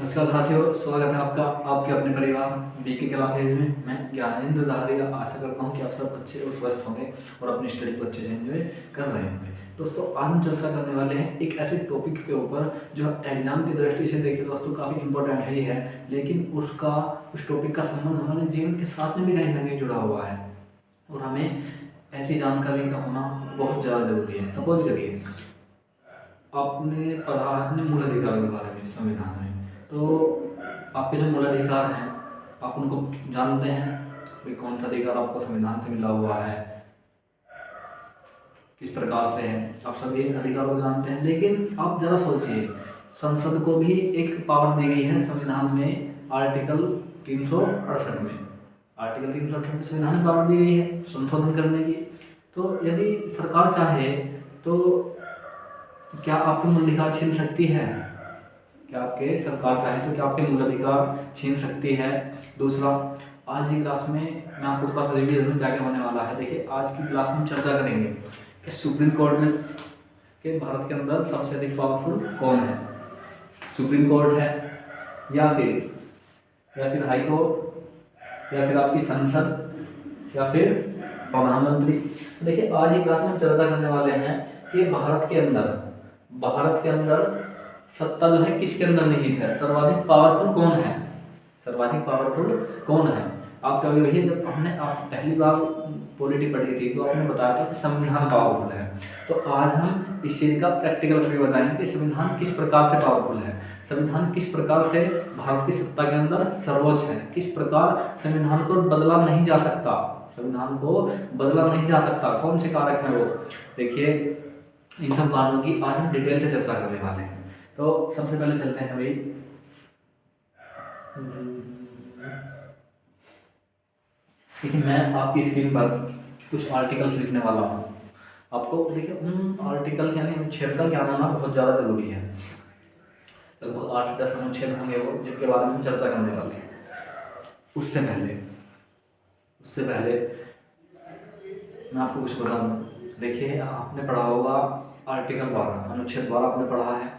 नमस्कार साथियों, स्वागत है आपका आपके अपने परिवार बीके क्लासेज में। मैं ज्ञानेंद्र धारिया आशा करता हूँ कि आप सब अच्छे और स्वस्थ होंगे और अपनी स्टडी को अच्छे से एंजॉय कर रहे होंगे। दोस्तों, आज हम चर्चा करने वाले हैं एक ऐसे टॉपिक के ऊपर जो एग्जाम की दृष्टि से देखें दोस्तों काफ़ी इंपॉर्टेंट है ही है, लेकिन उस टॉपिक का संबंध हमारे जीवन के साथ में भी कहीं ना कहीं जुड़ा हुआ है और हमें ऐसी जानकारी का होना बहुत ज़्यादा ज़रूरी है। सपोज करिए आपने पढ़ा अपने मूल अधिकारों के बारे में संविधान में, तो आपके जो मूल अधिकार हैं आप उनको जानते हैं कि कौन सा अधिकार आपको संविधान से मिला हुआ है, किस प्रकार से है, आप सभी अधिकारों को जानते हैं। लेकिन आप ज़रा सोचिए, संसद को भी एक पावर दी गई है संविधान में, आर्टिकल 368 में। आर्टिकल 368 में संविधान में पावर दी गई है संशोधन करने की। तो यदि सरकार चाहे तो क्या आपके मूल अधिकार छीन सकती है? क्या आपके सरकार चाहे तो क्या आपके मूल अधिकार छीन सकती है? दूसरा, आज की क्लास में मैं आपको थोड़ा सा रिव्यू दूँ क्या क्या होने वाला है। देखिए, आज की क्लास में हम चर्चा करेंगे कि सुप्रीम कोर्ट में के भारत के अंदर सबसे अधिक पावरफुल कौन है। सुप्रीम कोर्ट है या फिर हाई कोर्ट या फिर आपकी संसद या फिर प्रधानमंत्री। देखिए, आज की क्लास में हम चर्चा करने वाले हैं कि भारत के अंदर सत्ता जो है किसके अंदर निहित है, सर्वाधिक पावरफुल कौन है, सर्वाधिक पावरफुल कौन है। आप कहोगे भैया जब हमने आपसे पहली बार पॉलिटी पढ़ी थी तो आपने बताया था कि संविधान पावरफुल है। तो आज हम इस चीज़ का प्रैक्टिकल करके बताएंगे कि संविधान किस प्रकार से पावरफुल है, संविधान किस प्रकार से भारत की सत्ता के अंदर सर्वोच्च है, किस प्रकार संविधान को बदला नहीं जा सकता, संविधान को बदला नहीं जा सकता, कौन से कारक हैं वो। देखिए, इन सब कारणों की आज हम डिटेल से चर्चा करने वाले हैं। तो सबसे पहले चलते हैं भाई, देखिए मैं आपकी स्क्रीन पर कुछ आर्टिकल्स लिखने वाला हूँ। आपको देखिए उन आर्टिकल यानी अनुच्छेद का ज्ञान होना बहुत ज़्यादा जरूरी है। लगभग 8 से 10 अनुच्छेद होंगे वो जिनके बारे में हम चर्चा करने वाले हैं। उससे पहले मैं आपको कुछ बता दूँ। देखिए, आपने पढ़ा होगा आर्टिकल 12 अनुच्छेद 12 आपने पढ़ा है,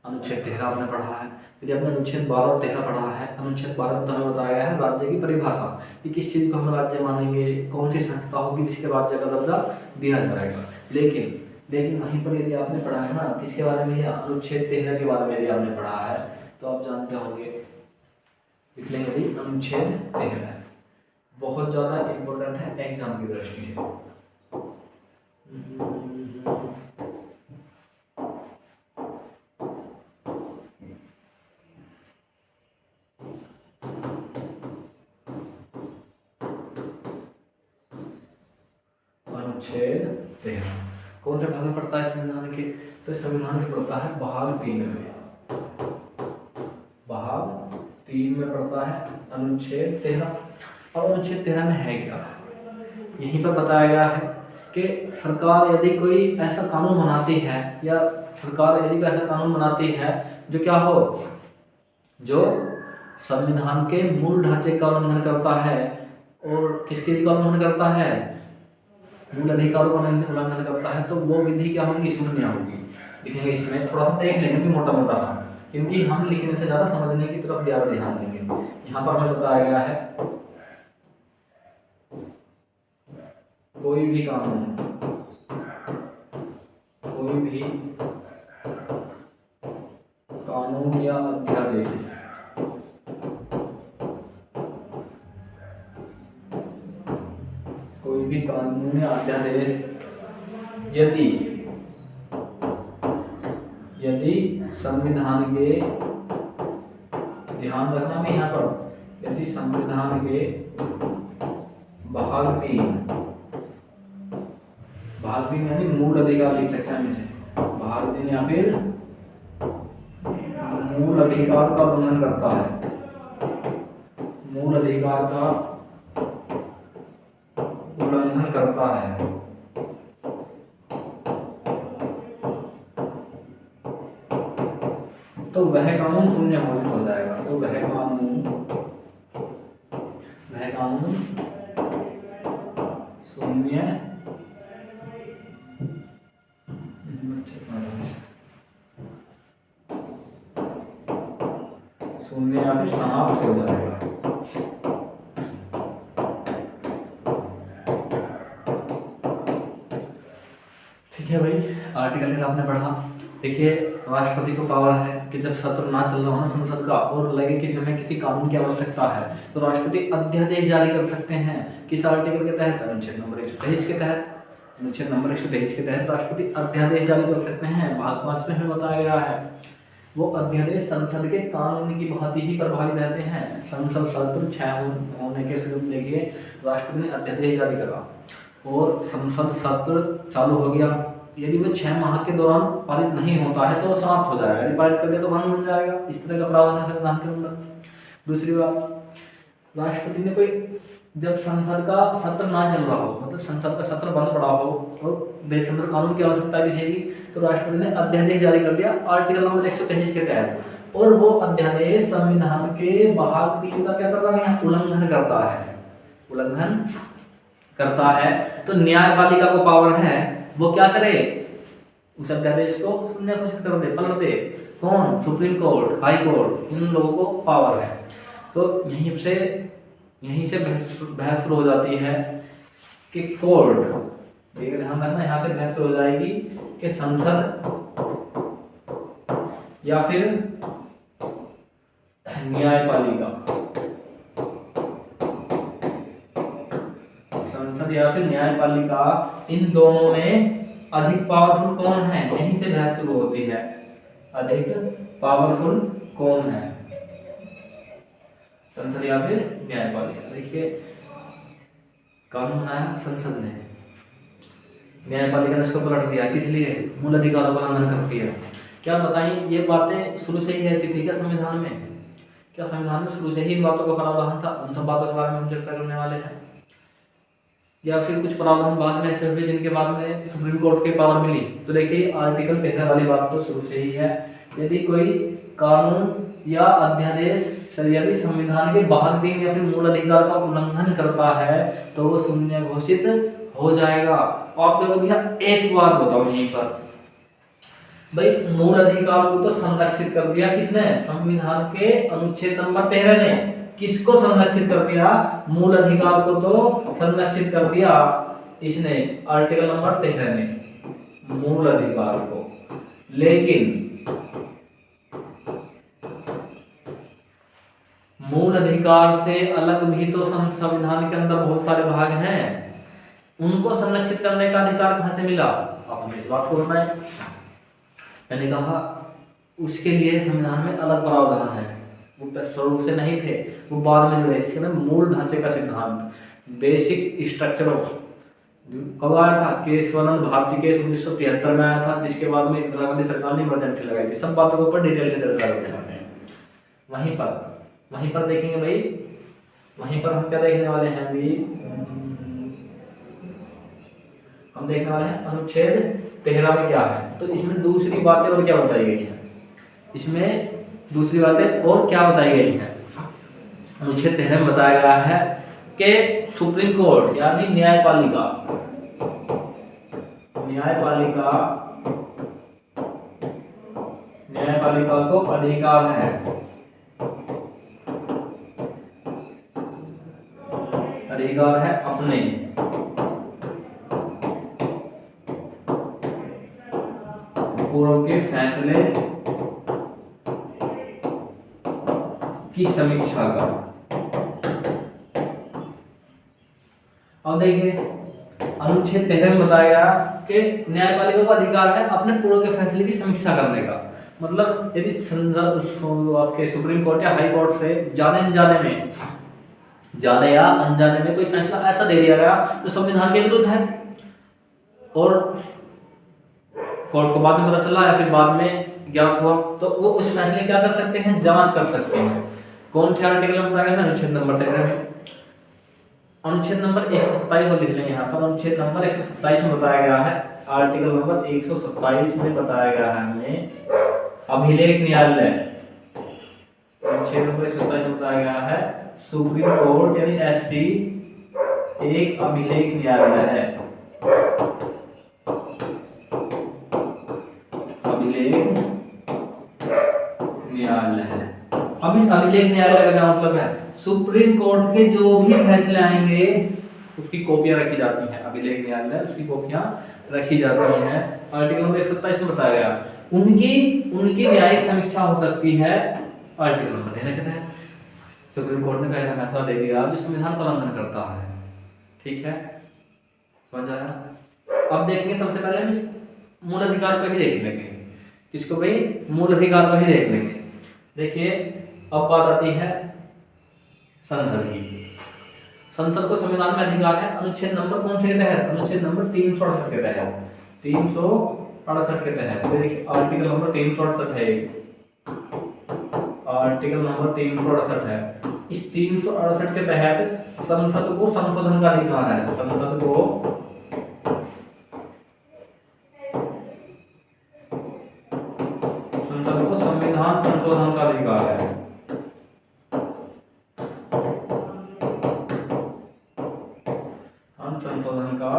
अनुच्छेद 13 आपने पढ़ा है। यदि आपने अनुच्छेद 12 और 13 पढ़ा है, अनुच्छेद 12 में तो हमें बताया गया है राज्य की परिभाषा कि किस चीज़ को हम राज्य मानेंगे, कौन सी संस्था होगी जिसके राज्य का दर्जा दिया जाएगा। लेकिन वहीं पर यदि आपने पढ़ा है ना किसके बारे में, अनुच्छेद 13 के बारे में यदि आपने पढ़ा है तो आप जानते होंगे, लिख लेंगे भाई अनुच्छेद 13 बहुत ज़्यादा इम्पोर्टेंट है एग्जाम की दृष्टि से। अनुच्छेद 13 कौन से भाग में पड़ता है संविधान के? तो संविधान के पड़ता है भाग 3 में, भाग 3 में पड़ता है अनुच्छेद 13। और अनुच्छेद 13 में है क्या, यहीं पर बताया गया है कि सरकार यदि कोई ऐसा कानून बनाती है या सरकार यदि कोई ऐसा कानून बनाती है जो क्या हो, जो संविधान के मूल ढांचे का उल्लंघन करता है और किस चीज का उल्लंघन करता है, मूल अधिकारों का उल्लंघन करता है, तो वो विधि क्या होगी, शून्य होगी। लिखेंगे इसमें थोड़ा सा देख लेंगे भी मोटा मोटा सा, क्योंकि हम लिखने से ज़्यादा समझने की तरफ ज़्यादा ध्यान देंगे। यहाँ पर हमें बताया गया है कोई भी कानून या अध्यादेश कानून या अध्यादेश यदि संविधान के, ध्यान रखना भी यहाँ पर, यदि संविधान के भाग 3 यानी मूल अधिकार लिख सकते हैं हम इसे, भाग 3 या फिर मूल अधिकार का उल्लंघन करता है, मूल अधिकार का उल्लंघन करता है, तो वह कानून शून्य घोषित हो जाएगा। तो वह कानून ठीक है भाई, आर्टिकल जैसे आपने पढ़ा, देखिए राष्ट्रपति को पावर है कि जब सत्र ना चल रहा हो ना संसद का और लगे कि हमें किसी कानून की आवश्यकता है तो राष्ट्रपति अध्यादेश जारी कर सकते हैं। किस आर्टिकल के तहत? अनुच्छेद नंबर 123 के तहत। अनुच्छेद नंबर 123 के तहत राष्ट्रपति अध्यादेश जारी कर सकते हैं। भाग 5 में हमें बताया गया है वो अध्यादेश संसद के कानून की भांति ही प्रभावी रहते हैं। संसद सत्र 6 होने के शुरू देखिए राष्ट्रपति ने अध्यादेश जारी करा और संसद सत्र चालू हो गया। यदि वो 6 माह के दौरान पारित नहीं होता है तो समाप्त हो जाएगा, यदि पारित कर दिया तो भंग बन जाएगा। इस तरह का प्रावधान है संविधान के अंदर। दूसरी बात, राष्ट्रपति ने कोई जब संसद का सत्र ना चल रहा हो, मतलब संसद का सत्र बंद पड़ा हो और देश के अंदर कानून की आवश्यकता है किसी की, तो राष्ट्रपति ने अध्यादेश जारी कर दिया आर्टिकल नंबर 123 के तहत। और वो अध्यादेश संविधान के भाग 3 का क्या करता है? उल्लंघन करता है। उल्लंघन करता है तो न्यायपालिका को पावर है वो क्या करे? उस अध्यादेश को शून्य घोषित कर दे, पलट दे। कौन? सुप्रीम कोर्ट, हाई कोर्ट, इन लोगों को पावर है। तो यहीं से बहस शुरू हो जाती है कि कोर्ट, ध्यान रखना यहाँ से बहस शुरू हो जाएगी कि संसद या फिर न्यायपालिका, संसद या फिर न्यायपालिका, इन दोनों में अधिक पावरफुल कौन है? यहीं से बहस शुरू होती है। अधिक पावरफुल कौन है, संसद या फिर न्यायपालिका? देखिए कानून बनाया संसद ने, न्यायपालिका ने इसको पलट दिया। किस लिए? मूल अधिकारों का उल्लंघन करती है। क्या बताएं, ये बातें शुरू से ही ऐसी थी क्या संविधान में? क्या संविधान में शुरू से ही इन बातों का प्रावधान था? उन सब बातों के बारे में हम चर्चा करने वाले हैं। या फिर कुछ प्रावधान बाद में ऐसे हुए जिनके बाद में सुप्रीम कोर्ट के पावर मिली? तो देखिए आर्टिकल 13 वाली बात तो शुरू से ही है। यदि कोई कानून या अध्यादेश यदि संविधान के भाग 3 या फिर मूल अधिकार का उल्लंघन करता है तो वो शून्य घोषित हो जाएगा। और आप देखो भैया एक बात बताओ यहीं पर, भाई मूल अधिकार को तो संरक्षित कर दिया किसने? संविधान के अनुच्छेद नंबर 13 ने। किसको संरक्षित कर दिया? मूल अधिकार को तो संरक्षित कर दिया इसने, आर्टिकल नंबर 13 ने, मूल अधिकार को। लेकिन मूल अधिकार से अलग भी तो संविधान के अंदर बहुत सारे भाग हैं, उनको संरक्षित करने का अधिकार कहां से मिला? आप हमें इस बात को बताएं। मैंने कहा उसके लिए संविधान में अलग प्रावधान है, वो स्वरूप से नहीं थे, वो बाद में जुड़े। इसके अंदर मूल ढांचे का सिद्धांत, बेसिक स्ट्रक्चर ऑफ, कब आया था? केशवानंद भारती केस 1973 में आया था, जिसके बाद में इंदिरा गांधी सरकार ने इमरजेंसी लगाई थी। सब बातों के ऊपर डिटेल से चर्चा करने वाले हैं। वहीं पर देखेंगे भाई, वहीं पर हम क्या देखने वाले हैं अभी? हम देखने वाले हैं अनुच्छेद 13 में क्या है। तो इसमें दूसरी बातें और क्या बताई गई है? इसमें दूसरी बातें और क्या बताई गई है? अनुच्छेद 13 में बताया गया है कि सुप्रीम कोर्ट यानी न्यायपालिका को अधिकार है अपने पूर्व के फैसले की समीक्षा का। अब देखिए अनुच्छेद 13 में बताया गया कि न्यायपालिका को अधिकार है अपने पूर्व के फैसले की समीक्षा करने का। मतलब यदि आपके सुप्रीम कोर्ट या हाई कोर्ट से जाने या अनजाने में कोई फैसला ऐसा दे दिया गया जो संविधान के विरुद्ध है और कोर्ट को बाद में पता चला या फिर बाद में ज्ञात हुआ, तो वो उस फैसले क्या कर सकते हैं? जांच कर सकते हैं। कौन से आर्टिकल में बताया गया? अनुच्छेद नंबर 13 में। अनुच्छेद नंबर 127 को लिख लेंगे यहाँ पर। अनुच्छेद नंबर 127 में बताया गया है, आर्टिकल नंबर 127 में बताया गया है हमें अभिलेख न्यायालय। अनुच्छेद नंबर 127 में बताया गया है सुप्रीम कोर्ट यानी एससी एक अभिलेख न्यायालय है। अभिलेख न्यायालय है। अब इस अभिलेख न्यायालय का क्या मतलब है? सुप्रीम कोर्ट के जो भी फैसले आएंगे उसकी कॉपियां रखी जाती हैं, अभिलेख न्यायालय उसकी कॉपियां रखी जाती हैं। आर्टिकल नंबर 127 में बताया गया उनकी न्यायिक समीक्षा हो सकती है आर्टिकल नंबर 13 के तहत। सुप्रीम कोर्ट ने ऐसा फैसला दे दिया जो संविधान का उल्लंघन करता है। ठीक है, समझ आया? अब देखेंगे सबसे पहले हम मूल अधिकार को ही देख लेंगे। किसको भाई? मूल अधिकार को ही देख लेंगे। देखिए अब बात आती है संसद की। संसद को संविधान में अधिकार है अनुच्छेद नंबर कौन से के तहत? अनुच्छेद नंबर 368 के तहत। 368 के तहत देखिए आर्टिकल नंबर 368 है, आर्टिकल नंबर 368 है। इस 368 के तहत संसद को संशोधन का अधिकार है। संसद को संविधान संशोधन का अधिकार है। संशोधन का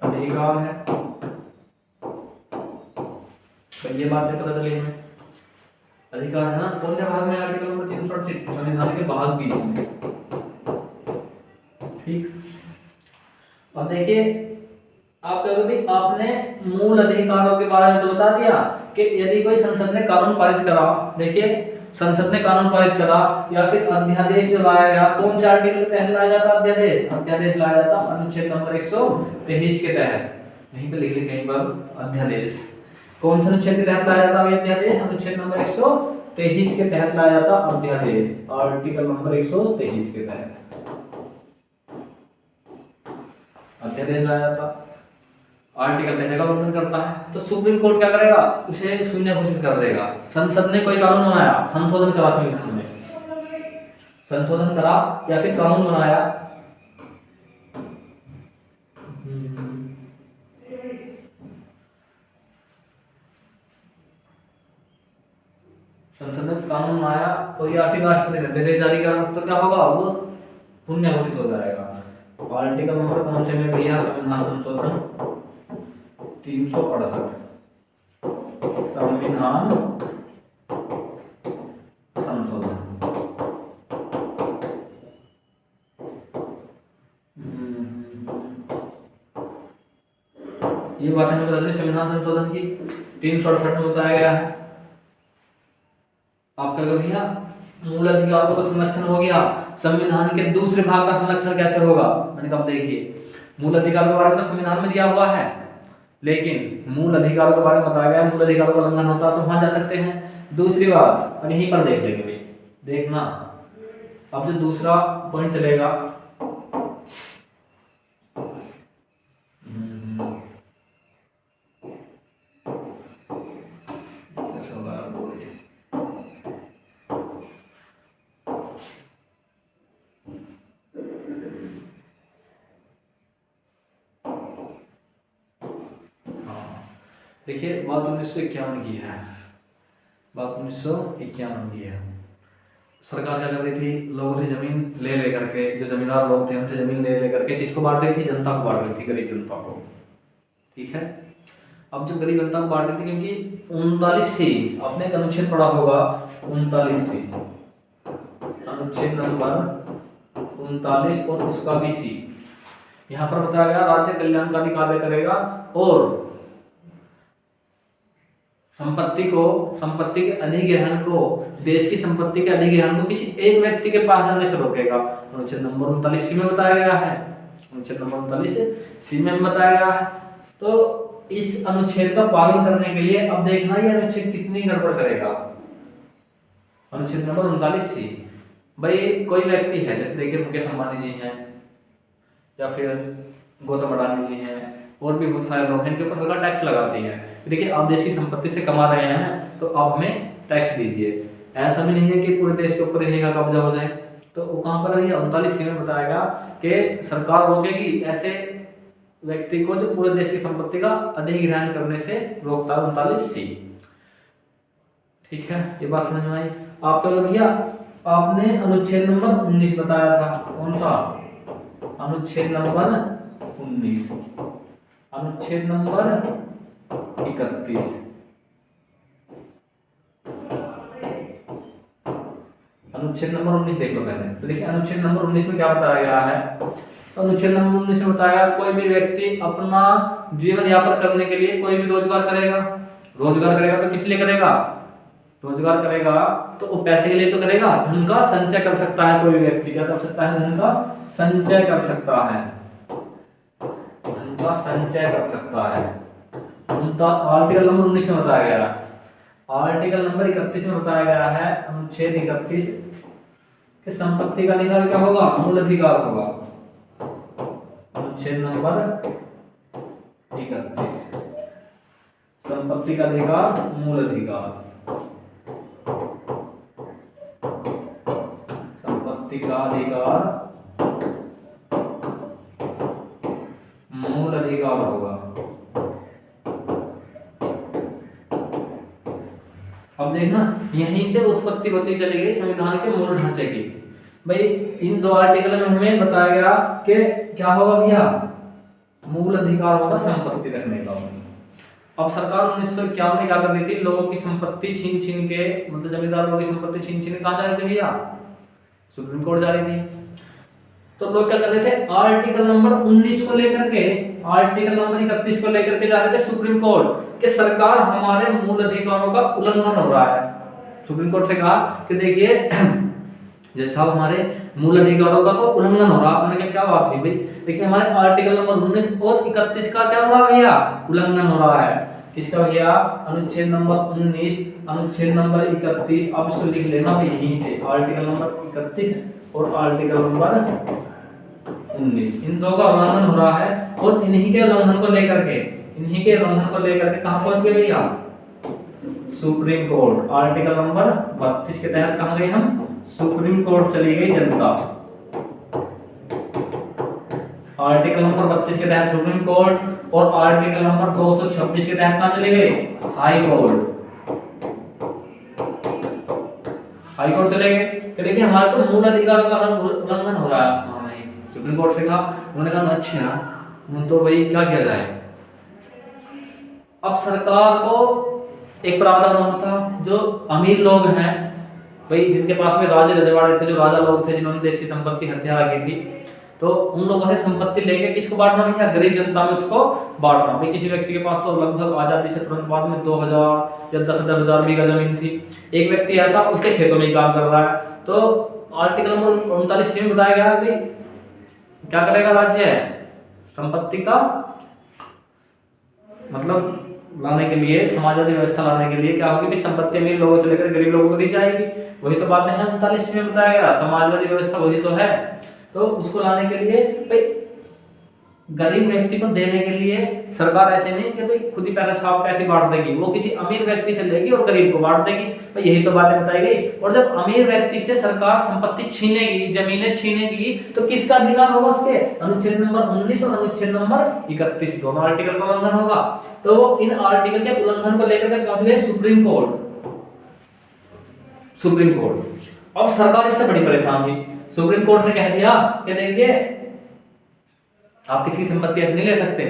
अधिकार है। तो ये बातें पता चली हमें, अधिकार है ना। कौन से भाग में? आर्टिकल नंबर 368 संविधान के भाग 20 में। ठीक, अब देखिए आप कहोगे आपने मूल अधिकारों के बारे में तो बता दिया कि यदि कोई संसद ने कानून पारित करा, देखिए संसद ने कानून पारित करा या फिर अध्यादेश जो लाया गया, कौन से आर्टिकल के तहत लाया जाता? अध्यादेश लाया जाता अनुच्छेद नंबर 123 के तहत। यहीं पे लिख ली कहीं पर अध्यादेश। कौन से अनुच्छेद के तहत लाया जाता अध्यादेश? अनुच्छेद नंबर 123 के तहत लाया जाता अध्यादेश, आर्टिकल नंबर 123 के तहत अध्यादेश लाया जाता। आर्टिकल 13 का उल्लंघन करता है तो सुप्रीम कोर्ट क्या करेगा? उसे शून्य घोषित कर देगा। संसद ने कोई कानून बनाया, संशोधन करा संविधान में, संशोधन करा या फिर कानून बनाया, संसद ने कानून बनाया और या फिर राष्ट्रपति ने निर्देश जारी करा, तो क्या होगा? वो शून्य घोषित हो जाएगा। आर्टिकल नंबर कौन से में भैया? संविधान संशोधन 368, संविधान संशोधन। ये बात हमें बता दें संविधान संशोधन की 368 में बताया गया है। आपका भैया मूल अधिकारों का संरक्षण हो गया, संविधान के दूसरे भाग का संरक्षण कैसे होगा? मैंने कहा देखिए मूल अधिकारों के बारे में तो संविधान में दिया हुआ है, लेकिन मूल अधिकारों के बारे में बताया गया मूल अधिकारों का उल्लंघन होता तो वहां जा सकते हैं। दूसरी बात अब यहीं पर देख लेंगे भाई, देखना अब जो दूसरा पॉइंट चलेगा, देखिए बात 1951 की है, बात 1951 की है। सरकार क्या कर रही थी? लोगों से जमीन ले लेकर के, जो जमींदार लोग थे उनसे जमीन ले लेकर के किसको बांट रही थी? जनता को बांट रही थी, गरीब जनता को। ठीक है, अब जब गरीब जनता को बांट रही थी, क्योंकि 39C आपने एक अनुच्छेद पढ़ा होगा, 39C अनुच्छेद नंबर 39 और उसका भी C, यहाँ पर बताया गया राज्य कल्याणकारी कार्य करेगा और संपत्ति के अधिग्रहण को, देश की संपत्ति के अधिग्रहण को किसी एक व्यक्ति के पास जाने से रोकेगा। अनुच्छेद नंबर 39C में बताया गया है, अनुच्छेद नंबर 39C में बताया गया है। तो इस अनुच्छेद का पालन करने के लिए अब देखना ये अनुच्छेद कितनी गड़बड़ करेगा। अनुच्छेद नंबर 39C, भाई कोई व्यक्ति है, जैसे देखिए मुकेश अंबानी जी हैं या फिर गौतम अडानी जी हैं और भी बहुत सारे लोग हैं, इनके ऊपर सरकार टैक्स लगाती है। देखिए आप देश की संपत्ति से कमा रहे हैं तो आप हमें टैक्स दीजिए। ऐसा भी नहीं है कि पूरे देश के ऊपर इन्हीं का कब्जा हो जाए। तो वो कहाँ पर है? 39C में बताएगा कि सरकार रोकेगी ऐसे व्यक्ति को जो पूरे देश की संपत्ति का अधिग्रहण करने से रोकता है, 39C। ठीक है, ये बात समझ में आई आपका? भैया आपने अनुच्छेद नंबर 19 बताया था, कौन सा? अनुच्छेद नंबर 19, अनुच्छेद नंबर 31, अनुच्छेद नंबर 19 देख लो पहले। तो देखिए अनुच्छेद नंबर 19 में क्या बताया गया है, तो अनुच्छेद नंबर 19 में बताया गया कोई भी व्यक्ति अपना जीवन यापन करने के लिए कोई भी रोजगार करेगा। रोजगार करेगा तो किस लिए करेगा, रोजगार करेगा तो वो पैसे के लिए तो करेगा, धन का संचय कर सकता है। कोई भी व्यक्ति क्या कर सकता है, धन का संचय कर सकता है, धन का संचय कर सकता है। उनका आर्टिकल नंबर 19 में बताया गया है। आर्टिकल नंबर 31 में बताया गया है, अनुच्छेद 31 कि संपत्ति का अधिकार क्या होगा, मूल अधिकार होगा। अनुच्छेद नंबर 31 संपत्ति का अधिकार मूल अधिकार, संपत्ति का अधिकार मूल अधिकार होगा। अब देखना यहीं से उत्पत्ति होती चली गई संविधान के मूल ढांचे की। भाई इन दो आर्टिकल में हमें बताया गया कि क्या होगा भैया, मूल अधिकार होगा संपत्ति रखने का। अब सरकार 1951 में क्या कर रही थी, लोगों की संपत्ति छीन छीन के, मतलब जमींदार लोगों की संपत्ति छीन छीन के कहां जा रहे थे भैया, सुप्रीम कोर्ट जा रही थी। तो लोग क्या कर रहे थे, आर्टिकल नंबर 19 को लेकर के, आर्टिकल नंबर 31 को लेकर के जा रहे थे सुप्रीम कोर्ट कि सरकार हमारे मूल अधिकारों का उल्लंघन हो रहा है। सुप्रीम कोर्ट से कहा कि देखिए जैसा हमारे मूल अधिकारों का तो उल्लंघन हो रहा है। आपने क्या बात हुई भाई, देखिए हमारे आर्टिकल नंबर 19 और 31 का क्या हो रहा है भैया, उल्लंघन हो रहा है। किसका भैया, अनुच्छेद नंबर 19, अनुच्छेद नंबर 31। आप इसको लिख लेना यहीं से, आर्टिकल नंबर 31 और आर्टिकल नंबर 19, इन दो का उल्लंघन हो रहा है। और इन्हीं के उल्लंघन को लेकर के, इन्हीं के उल्लंघन को लेकर के कहां पहुंच गए भैया, सुप्रीम कोर्ट। आर्टिकल नंबर 32 के तहत कहां गए हम, सुप्रीम कोर्ट चली गई जनता। आर्टिकल नंबर 32 के तहत सुप्रीम कोर्ट और आर्टिकल नंबर 226 के तहत कहां चले गए, हाई कोर्ट। हाई कोर्ट चले गए तो देखिए हमारे तो मूल अधिकारों का उल्लंघन हो रहा है। सुप्रीम कोर्ट से कहा, उन्होंने कहा अच्छा तो भाई क्या किया जाए। अब सरकार को एक प्रावधान होता था, जो अमीर लोग हैं भाई, जिनके पास में राजे रजवाड़े थे, जो राजा लोग थे जिन्होंने देश की संपत्ति हथिया रखी थी, तो उन लोगों से संपत्ति लेके किसको बांटना भैया, गरीब जनता में उसको बांटना। भाई किसी व्यक्ति के पास तो लगभग आजादी से तुरंत बाद में 2000 या 10,000 बीघा जमीन थी, एक व्यक्ति ऐसा उसके खेतों में ही काम कर रहा है। तो आर्टिकल नंबर 39 में बताया गया भाई क्या करेगा राज्य, संपत्ति का मतलब लाने के लिए, समाजवादी व्यवस्था लाने के लिए क्या होगी भी, संपत्ति अमीर लोगों से लेकर गरीब लोगों को दी जाएगी। वही तो बातें हैं 39 में बताया गया, समाजवादी व्यवस्था वही तो है। तो उसको लाने के लिए भाई गरीब व्यक्ति को देने के लिए सरकार ऐसे नहीं कि भाई खुद ही पैसा छाप पैसे बांट देगी, वो किसी अमीर व्यक्ति से लेगी और गरीब को बांट देगी। भाई यही तो बातें बताई गई। और जब अमीर व्यक्ति से सरकार संपत्ति छीनेगी, जमीनें छीनेगी, तो किसका अधिकार होगा उसके, अनुच्छेद नंबर 19 और अनुच्छेद नंबर 31 दोनों आर्टिकल का उल्लंघन होगा। तो इन आर्टिकल के उल्लंघन को लेकर के पहुंच गए सुप्रीम कोर्ट। सुप्रीम कोर्ट अब सरकार इससे बड़ी परेशान हुई। सुप्रीम कोर्ट ने कह दिया कि देखिए आप किसी की संपत्ति ऐसे नहीं ले सकते,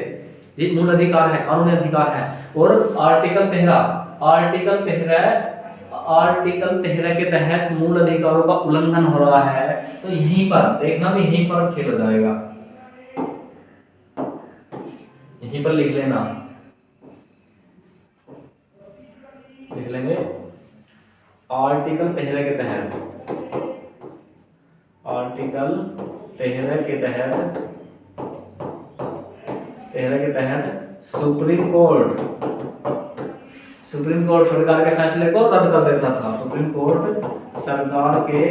ये मूल अधिकार है, कानूनी अधिकार है। और आर्टिकल 13, आर्टिकल 13 के तहत मूल अधिकारों का उल्लंघन हो रहा है। तो यहीं पर देखना भी, यहीं पर खेल हो जाएगा, यहीं पर लिख लेना, लिख लेंगे आर्टिकल 13 के तहत, आर्टिकल 13 के तहत सुप्रीम कोर्ट सरकार के फैसले को रद्द कर देता था। सुप्रीम कोर्ट सरकार के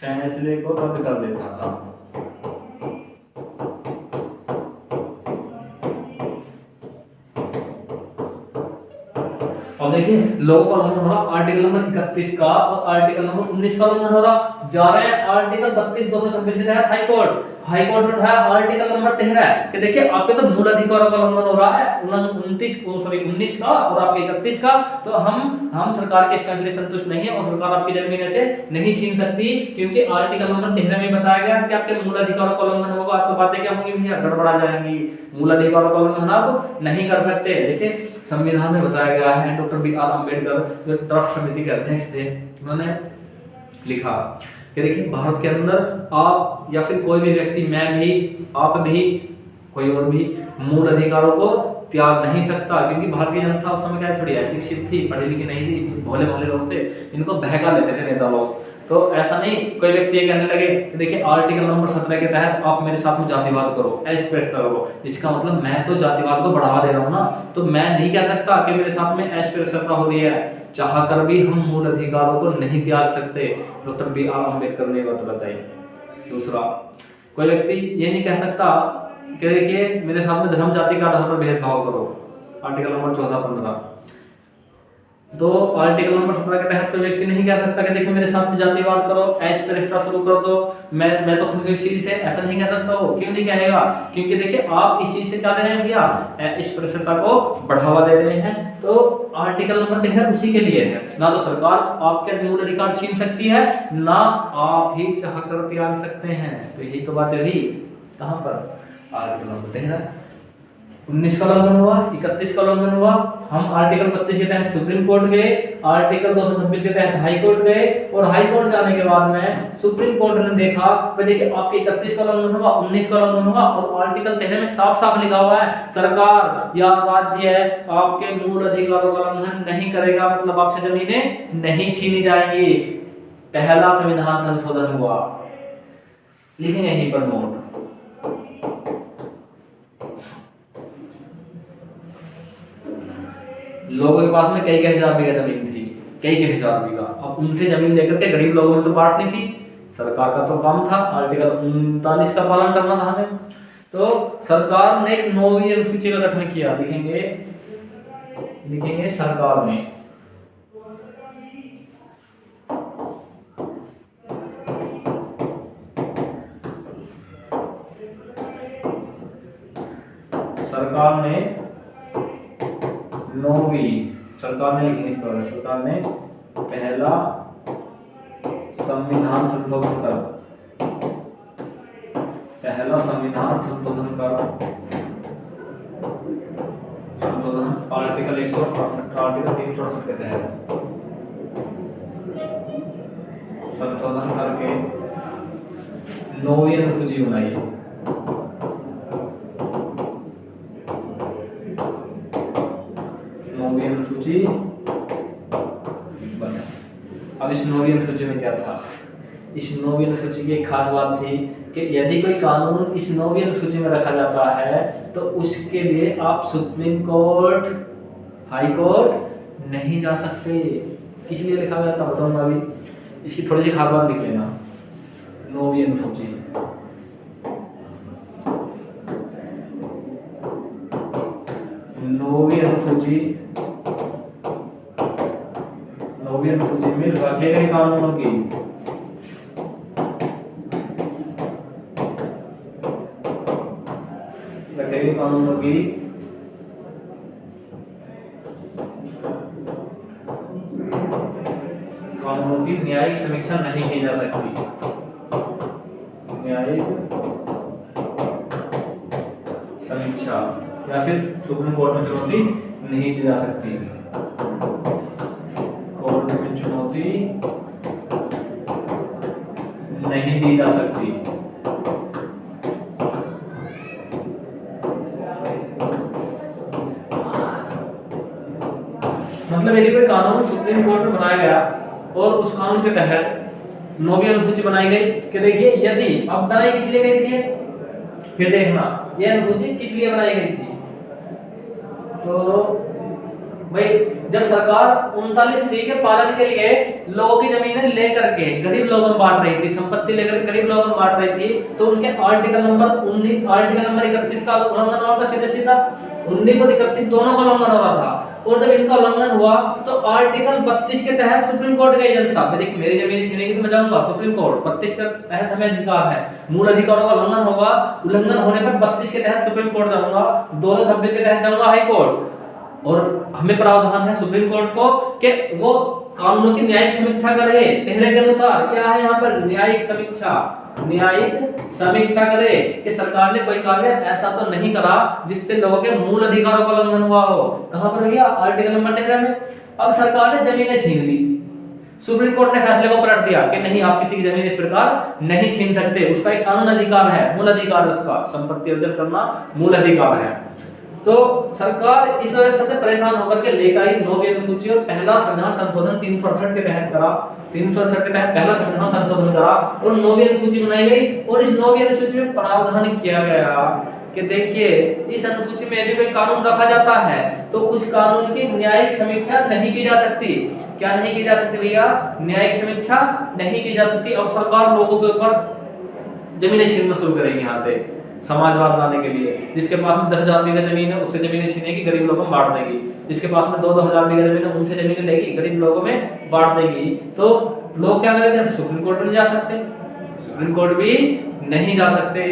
फैसले को रद्द कर देता था। और देखिए लोगों का उल्लंघन हो रहा आर्टिकल नंबर 31 का और आर्टिकल नंबर 19 का उल्लंघन हो रहा। जा रहे हैं आर्टिकल 32 226 के तहत हाई कोर्ट ने उठाया आर्टिकल नंबर 13 कि देखिए आपके तो मूल अधिकारों का उल्लंघन हो रहा है, 19 का और आपके 31 का। तो हम सरकार के इस फैसले से संतुष्ट नहीं है और सरकार आपकी जमीन से नहीं छीन सकती, क्योंकि आर्टिकल नंबर 13 में बताया गया कि आपके मूल अधिकारों का उल्लंघन होगा। तो बातें क्या होंगी भैया, गड़बड़ा जाएंगी, मूल अधिकारों का उल्लंघन आप नहीं कर सकते। देखिए संविधान में बताया गया है, डॉक्टर बी आर अम्बेडकर जो ड्राफ्ट समिति के अध्यक्ष थे, उन्होंने लिखा कि देखिए भारत के अंदर आप या फिर कोई भी व्यक्ति, मैं भी, आप भी, कोई और भी मूल अधिकारों को त्याग नहीं सकता, क्योंकि भारतीय जनता उस समय क्या थोड़ी अशिक्षित थी, पढ़ी लिखी नहीं थी, भोले भाले लोग थे, इनको बहका लेते थे नेता लोग। तो ऐसा नहीं कोई व्यक्ति ये कहने लगे कि देखिए आर्टिकल नंबर 17 के तहत आप मेरे साथ में जातिवाद करो, अस्पृश्यता करो, इसका मतलब मैं तो जातिवाद को बढ़ावा दे रहा हूँ ना, तो मैं नहीं कह सकता कि मेरे साथ में अस्पृश्यता हो रही है, चाहकर भी हम मूल अधिकारों को नहीं त्याग सकते। Doctor B.R. अम्बेडकर ने बात बताई। दूसरा, कोई व्यक्ति ये नहीं कह सकता कि देखिए मेरे साथ में धर्म जाति का आधार पर भेदभाव करो, आर्टिकल नंबर 14-15। तो आर्टिकल नंबर 17 के तहत कोई व्यक्ति नहीं कह सकता कि देखिए मेरे साथ में जातिवाद करो, अस्पृश्यता शुरू कर दो, मैं तो खुश इस चीज से, ऐसा नहीं कह सकता वो। क्यों नहीं कहेगा? क्योंकि देखिए आप इस चीज से क्या दे रहे हैं भैया, अस्पृश्यता को बढ़ावा दे रहे हैं। तो आर्टिकल नंबर 13 उसी के लिए है, ना तो सरकार आपके मूल अधिकार छीन सकती है, ना आप ही चाहकर त्याग सकते हैं। तो यही तो बात रही कहां पर, आर्टिकल नंबर 13। 19 का उल्लंघन हुआ, 31 का उल्लंघन हुआ, हम आर्टिकल 32 के तहत सुप्रीम कोर्ट गए, आर्टिकल 226 के तहत हाई कोर्ट गए, और हाई कोर्ट जाने के बाद में सुप्रीम कोर्ट ने देखा कि देखिए आपके 31 का उल्लंघन हुआ, 19 का उल्लंघन हुआ, और आर्टिकल 13 में साफ साफ लिखा हुआ है सरकार या राज्य आपके मूल अधिकारों का उल्लंघन नहीं करेगा, मतलब आपसे जमीनें नहीं छीनी जाएंगी। पहला संविधान संशोधन हुआ, लिखेंगे यहीं पर नोट। लोगों के पास में कई हजार बीघा जमीन थी, कई हजार बीघा, अब उनसे जमीन लेकर के गरीब लोगों में तो बांटनी थी, सरकार का तो काम था आर्टिकल 39 का पालन करना था हमें। तो सरकार ने एक 9वीं अनुसूची का गठन किया, लिखेंगे सरकार ने, सरकार ने 9वीं, सरकार ने पहला संविधान संशोधन कर, संशोधन आर्टिकल 168, आर्टिकल 368 के तहत संशोधन करके 9वीं अनुसूची बनाई। अनुसूची बना। अब इस 9वीं अनुसूची में क्या था, इस 9वीं अनुसूची की एक खास बात थी कि यदि कोई कानून इस 9वीं अनुसूची में रखा जाता है तो उसके लिए आप सुप्रीम कोर्ट, हाई कोर्ट नहीं जा सकते। किस लिए लिखा गया था बताऊंगा अभी, इसकी थोड़ी सी खास बात लिख लेना। 9वीं अनुसूची, नौवीं अनुसूची में रखे गए कानूनों की न्यायिक समीक्षा नहीं की जा सकती, न्यायिक समीक्षा या फिर सुप्रीम कोर्ट में चुनौती नहीं दी जा सकती, कोर्ट में चुनौती नहीं दी जा सकती। मतलब यदि कोई कानून सुप्रीम कोर्ट में बनाया गया और उस कानून के तहत 9वीं अनुसूची बनाई गई कि देखिए यदि अब बनाई किस लिए गई थी, फिर देखना यह अनुसूची किस लिए बनाई गई थी। तो भाई जब सरकार 39C के पालन के लिए लोगों की जमीनें लेकर के गरीब लोगों में बांट रही थी, संपत्ति लेकर गरीब लोगों में बांट रही थी, तो उनके आर्टिकल नंबर 19, आर्टिकल नंबर 31 का उल्लंघन हो रहा था, सीधा 19 और 31 दोनों का उल्लंघन हो रहा था। और जब इनका उल्लंघन हुआ तो आर्टिकल 32 के तहत सुप्रीम कोर्ट गई जनता, देखिए मेरी जमीन छीनेगी तो मैं जाऊंगा सुप्रीम कोर्ट, 32 के तहत हमें अधिकार है, मूल अधिकारों का उल्लंघन होगा, उल्लंघन होने पर 32 के तहत सुप्रीम कोर्ट जाऊंगा, 226 के तहत जाऊंगा हाई कोर्ट। और हमें प्रावधान है सुप्रीम कोर्ट को कि वो कानूनों की न्यायिक समीक्षा करे। पहले के अनुसार क्या है यहाँ पर, न्यायिक समीक्षा करे कि सरकार ने कोई कार्य ऐसा तो नहीं करा जिससे लोगों के मूल अधिकारों का उल्लंघन हुआ हो। कहां पर भैया, आर्टिकल नंबर 13 में। अब सरकार ने जमीनें छीन ली, सुप्रीम कोर्ट ने फैसले को पलट दिया कि नहीं, आप किसी की जमीन इस प्रकार नहीं छीन सकते, उसका एक कानून अधिकार है, मूल अधिकार है, उसका संपत्ति अर्जन करना मूल अधिकार है। तो सरकार इस व्यवस्था से परेशान होकर के लेकर आई 9वीं अनुसूची और पहला संविधान संशोधन 368 के तहत करा। 368 के तहत पहला संविधान संशोधन करा और 9वीं अनुसूची बनाई गई। और इस 9वीं अनुसूची में प्रावधान किया गया कि देखिए, इस अनुसूची में यदि कोई कानून रखा जाता है तो उस कानून की न्यायिक समीक्षा नहीं की जा सकती। क्या नहीं की जा सकती भैया? न्यायिक समीक्षा नहीं की जा सकती। अब सरकार लोगों के ऊपर जमीनें छीनना शुरू करेगी यहाँ से समाजवाद लाने के लिए। जिसके पास में 10,000 बीघा जमीन है उससे जमीनें छीनेगी, गरीब लोगों में बांट देगी। जिसके पास में 2-2 हजार बीघा जमीन है उनसे जमीनें लेगी, गरीब लोगों में बांट देगी। तो लोग क्या करेंगे? हम सुप्रीम कोर्ट नहीं जा सकते, सुप्रीम कोर्ट भी नहीं जा सकते।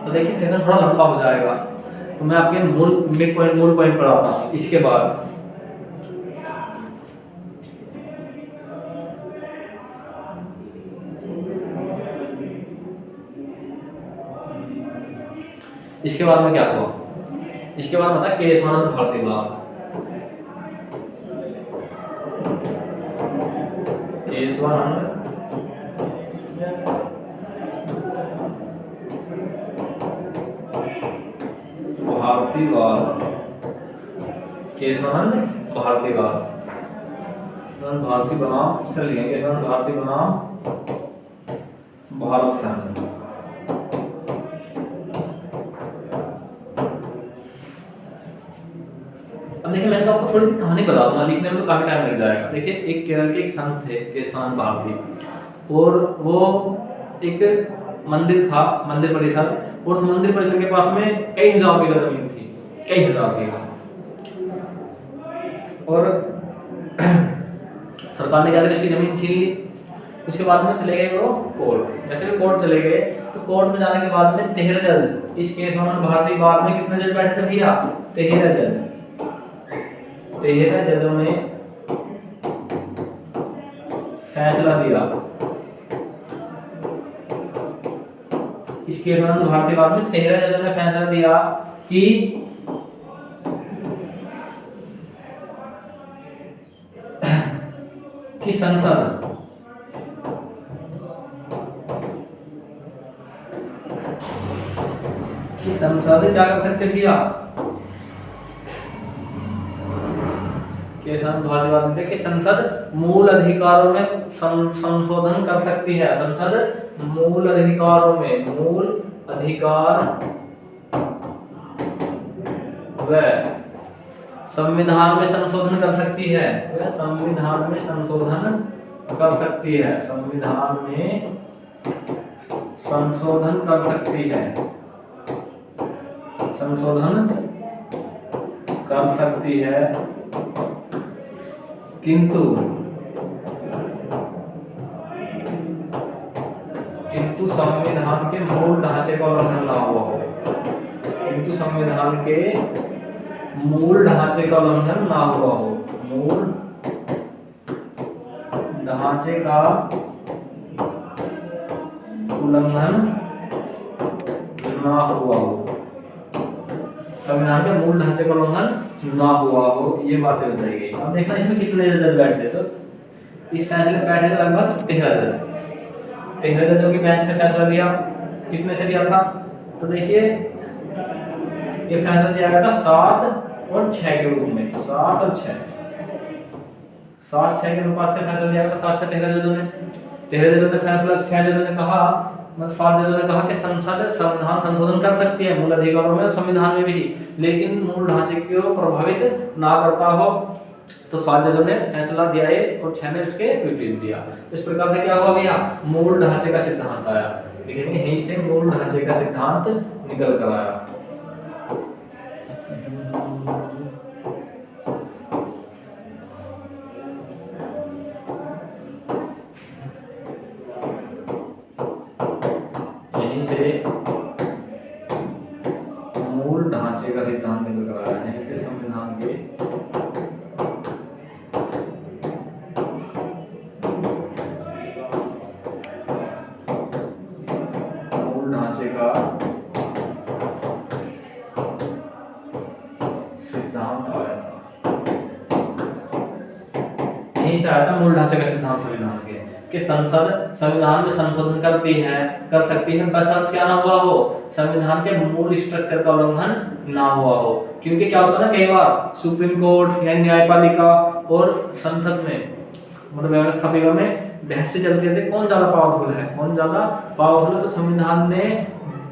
तो देखिए सेशन थोड़ा लंबा हो जाएगा, तो मैं आपके मूल पॉइंट पर आता हूँ। इसके बाद में क्या हुआ? इसके बाद बता केशवानंद भारतीलाल। केशवानंद भारतीलाल, केशवानंद भारतीलाल, भारती बनाम चलिए, केशवानंद भारती बनाम भारत संघ। अब देखिए, मैंने आपको थोड़ी सी कहानी बता दूंगा, लिखने में तो काफी टाइम लग जाएगा। देखिए, एक केरल के एक संत थे केशवानंद भारती, और वो एक मंदिर था, मंदिर परिसर, और उस मंदिर परिसर के पास में कई हजार बीघा जमीन थी, कई हजार बीघा। और सरकार ने क्या किया, इसकी जमीन छीन ली। उसके बाद में चले गए वो कोर्ट। जैसे भी कोर्ट चले गए तो कोर्ट में जाने के बाद में 13 जज, इस केशवानंद भारती बाद में कितने जज बैठे थे भैया? 13 जज। 13 जजों ने फैसला दिया, इस केशवानंद भारती बाद में 13 जजों ने फैसला दिया कि संसद क्या कर सकते भैया? केशवानंद भारती थे कि संसद मूल अधिकारों में संशोधन कर सकती है। संसद मूल अधिकारों में, मूल अधिकार व संविधान में संशोधन कर सकती है, वह संविधान में संशोधन कर सकती है, संविधान में संशोधन कर सकती है, संशोधन कर सकती है, किंतु संविधान के मूल ढांचे का उल्लंघन ना हुआ हो, किंतु संविधान के मूल ढांचे का उल्लंघन ना हुआ हो, मूल ढांचे का उल्लंघन ना हुआ हो, संविधान के मूल ढांचे का उल्लंघन ना हुआ हो, ये बातें बताई गई। अब देखना इसमें कितने जज बैठे, तो इस फैसले में बैठे थे लगभग 13 जज। 13 जजों की बेंच ने फैसला दिया, कितने से दिया था? तो देखिए, ये फैसला दिया गया था 7 और 6 के रूप में, 7 और 6, 7-6 के अनुपात से फैसला दिया गया। 7-6 13 जजों ने फैसला, 6 जजों ने कहा, मतलब 7 जजों ने कहा कि संसद संविधान संशोधन कर सकती है मूल अधिकारों में और संविधान में भी, लेकिन मूल ढांचे को प्रभावित ना करता हो। तो 7 जजों ने फैसला दिया है और 6 ने उसके विपरीत दिया। इस प्रकार से क्या हुआ भैया? मूल ढांचे का सिद्धांत आया। देखेंगे यहीं से मूल ढांचे का सिद्धांत निकल कर आया। यहीं से मूल ढांचे का सिद्धांत निकल कर आया, यहीं से संविधान के मूल ढांचे का सिद्धांत आया था। यहीं से आया था मूल ढांचे का सिद्धांत संविधान के, कि संसद संविधान में संशोधन कर सकती है, बशर्ते क्या ना हुआ हो, संविधान के मूल स्ट्रक्चर का उल्लंघन ना हुआ हो। क्योंकि क्या होता है ना, कई बार सुप्रीम कोर्ट या न्यायपालिका और संसद में, मतलब व्यवस्था में बहस चलती रहती है कौन ज्यादा पावरफुल है, कौन ज्यादा पावरफुल है। तो संविधान ने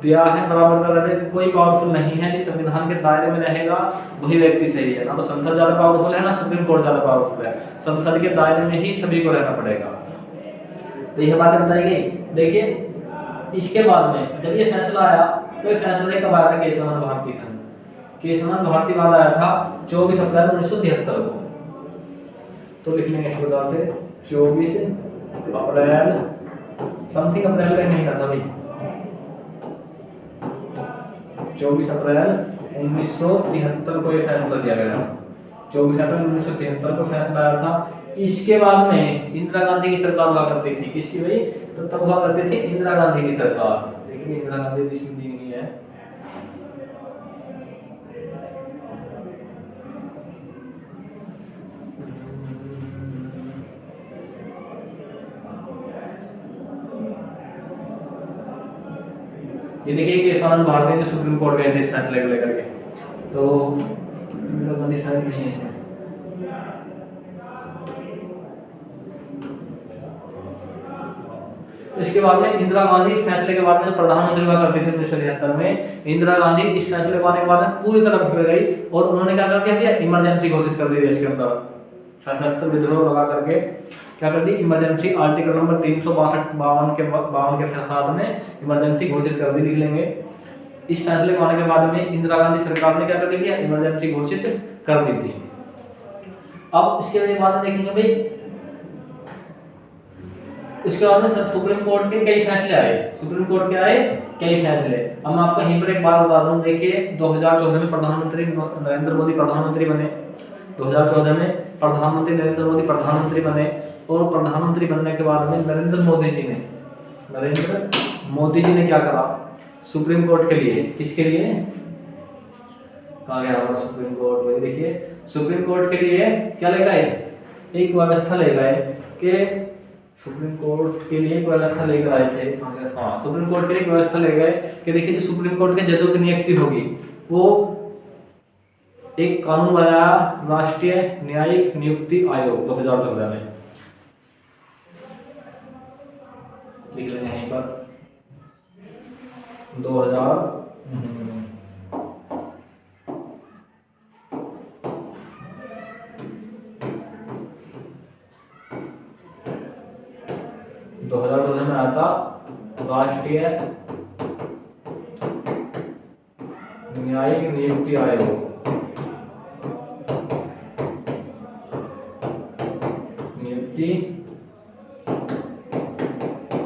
दिया है बराबर का दर्जा कि कोई पावरफुल नहीं है, जिस संविधान के दायरे में रहेगा वही व्यक्ति सही है। ना तो संसद ज्यादा पावरफुल है, ना सुप्रीम कोर्ट ज्यादा पावरफुल है, संसद के दायरे में ही सभी को रहना पड़ेगा। तो यह बातें बताई गई। देखिए इसके बाद में जब ये फैसला आया, तो ये फैसला कब आया था, केशवानंद भारती सन, केशवानंद भारती बाद आया था 24 अप्रैल 1973 को। तो लिख लेंगे इस प्रकार से 24 अप्रैल समथिंग, अप्रैल का नहीं था भाई, 24 अप्रैल 1973 को ये फैसला दिया गया। 24 अप्रैल 1973 को फैसला आया था। इसके बाद में इंदिरा गांधी की सरकार हुआ करती थी। किसकी भाई? तो तब हुआ करती थी इंदिरा गांधी की सरकार। देखिए इंदिरा गांधी दी नहीं है, ये देखिए केशवानंद भारती जो सुप्रीम कोर्ट गए थे इस फैसले को लेकर के, तो इंदिरा गांधी शायद नहीं है इसमें। तो इसके बाद में इंदिरा गांधी इस फैसले के बाद में प्रधानमंत्री हुआ करती थी 1973 में। इंदिरा गांधी इस फैसले को आने के बाद में पूरी तरह बिगड़ गई और उन्होंने क्या कर दिया, इमरजेंसी घोषित कर दी देश के अंदर, सशस्त्र विद्रोह लगा करके क्या कर दी, इमरजेंसी आर्टिकल नंबर 362 के साथ में इमरजेंसी घोषित कर दी। लिख लेंगे इस फैसले को आने के बाद में इंदिरा गांधी सरकार ने क्या कर दिया, इमरजेंसी घोषित कर दी थी। अब इसके बाद में देखेंगे भाई, उसके बाद में सुप्रीम कोर्ट के कई फैसले आए, सुप्रीम कोर्ट के आए कई फैसले। अब मैं आपको यहीं पर एक बात बता दूं, देखिए 2014 में प्रधानमंत्री नरेंद्र मोदी प्रधानमंत्री बने, 2014 में प्रधानमंत्री नरेंद्र मोदी प्रधानमंत्री बने, और प्रधानमंत्री बनने के बाद में नरेंद्र मोदी जी ने क्या करा, सुप्रीम कोर्ट के लिए, किसके लिए, कहाँ गया हमारा सुप्रीम कोर्ट, वही देखिए सुप्रीम कोर्ट के लिए क्या ले गए, एक व्यवस्था ले गए कि सुप्रीम कोर्ट के लिए एक व्यवस्था लेकर आए थे। हाँ, सुप्रीम कोर्ट के लिए एक व्यवस्था ले गए कि देखिए जो सुप्रीम कोर्ट के जजों की नियुक्ति होगी वो एक कानून बनाया, राष्ट्रीय न्यायिक नियुक्ति आयोग 2014 में। लिख लेंगे यहीं पर 2014 में आया था राष्ट्रीय न्यायिक नियुक्ति आयोग, नियुक्ति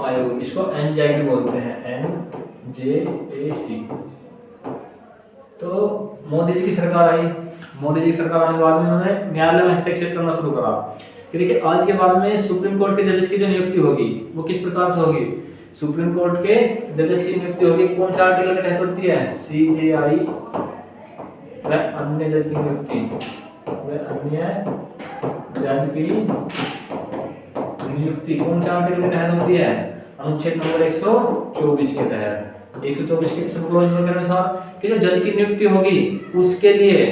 आयोग, इसको एनजेसी बोलते हैं, NJAC। तो मोदी जी की सरकार आई, मोदी जी की सरकार आने के बाद में उन्होंने न्यायालय में हस्तक्षेप करना शुरू करा कि देखिए आज के बाद में सुप्रीम कोर्ट के जजेस की जो नियुक्ति होगी वो किस प्रकार से होगी, सुप्रीम कोर्ट के जजेस की नियुक्ति होगी कौन सा आर्टिकल के तहत होती है, CJI व अन्य जज की नियुक्ति, जज की नियुक्ति कौन सा आर्टिकल के तहत होती है, अनुच्छेद नंबर 124 के तहत, 124 के अनुसार कि जो जज की नियुक्ति होगी उसके लिए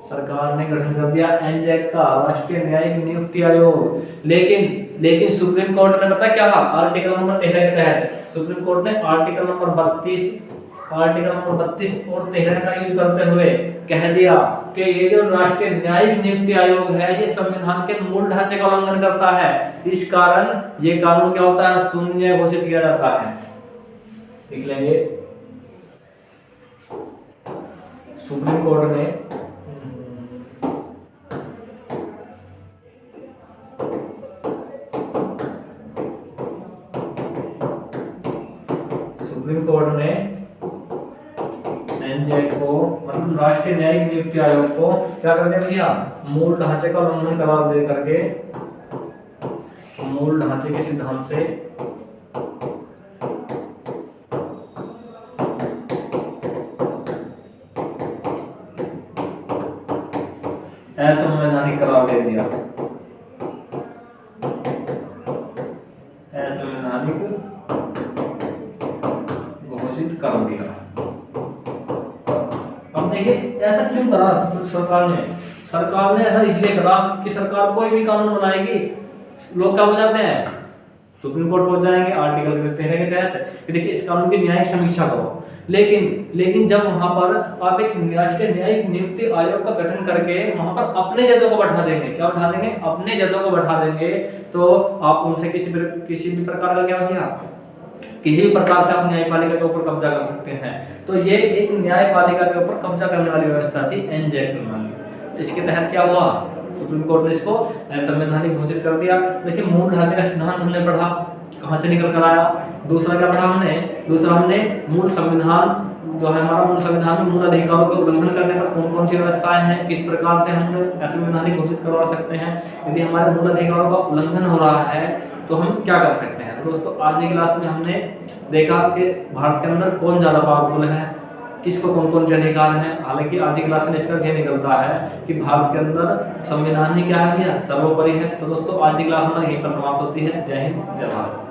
सरकार ने गठन कर दिया एनजेक का, राष्ट्रीय न्यायिक नियुक्ति आयोग। लेकिन सुप्रीम कोर्ट ने पता क्या कहा, आर्टिकल नंबर 13 के तहत सुप्रीम कोर्ट ने आर्टिकल नंबर 32 और 13 का यूज करते हुए कह दिया कि ये जो राष्ट्रीय न्यायिक नियुक्ति आयोग है ये संविधान के मूल ढांचे का उल्लंघन करता है, इस कारण ये कानून क्या होता है, शून्य घोषित किया जाता है। लिख लेंगे सुप्रीम कोर्ट ने एनजेक को, मतलब राष्ट्रीय न्यायिक नियुक्ति आयोग को क्या कर दिया भैया, मूल ढांचे का उल्लंघन करार दे करके, मूल ढांचे के सिद्धांत से असंवैधानिक करार दे दिया। कर दिया। अब देखिए ऐसा क्यों करा सरकार ने? सरकार ने ऐसा इसलिए करा कि सरकार कोई भी कानून बनाएगी, लोग क्या हो जाते हैं, सुप्रीम कोर्ट पहुंच जाएंगे आर्टिकल 13 के तहत कि देखिए इस कानून की न्यायिक समीक्षा करो। लेकिन जब वहां पर आप एक राष्ट्रीय न्यायिक नियुक्ति आयोग का गठन करके वहां पर अपने जजों को बैठा देंगे, क्या बैठा देंगे? अपने जजों को बैठा देंगे, तो आप उनसे किसी भी प्रकार का क्या भैया, किसी भी प्रकार से आप न्यायपालिका के ऊपर कब्जा कर सकते हैं। तो ये एक न्यायपालिका के ऊपर कब्जा करने वाली व्यवस्था थी एनजे प्रणाली। इसके तहत क्या हुआ, सुप्रीम कोर्ट ने इसको संवैधानिक घोषित कर दिया। देखिए मूल ढांचे का सिद्धांत हमने पढ़ा, कहाँ से निकल कर आया। दूसरा क्या पढ़ा हमने? दूसरा हमने मूल संविधान जो है हमारा, मूल संविधान में मूल अधिकारों के उल्लंघन करने पर कौन कौन सी व्यवस्थाएं हैं, किस प्रकार से हम संवैधानिक घोषित करवा सकते हैं। यदि हमारे मूल अधिकारों का उल्लंघन हो रहा है तो हम क्या कर सकते हैं। तो दोस्तों आज की क्लास में हमने देखा कि भारत के अंदर कौन ज़्यादा पावरफुल है, किसको कौन कौन से अधिकार हैं। हालांकि आज की क्लास में इसका ये निकलता है कि भारत के अंदर संविधान ही क्या है भैया, सर्वोपरि है। तो दोस्तों आज की क्लास हमारी यहीं पर समाप्त होती है। जय हिंद, जय भारत।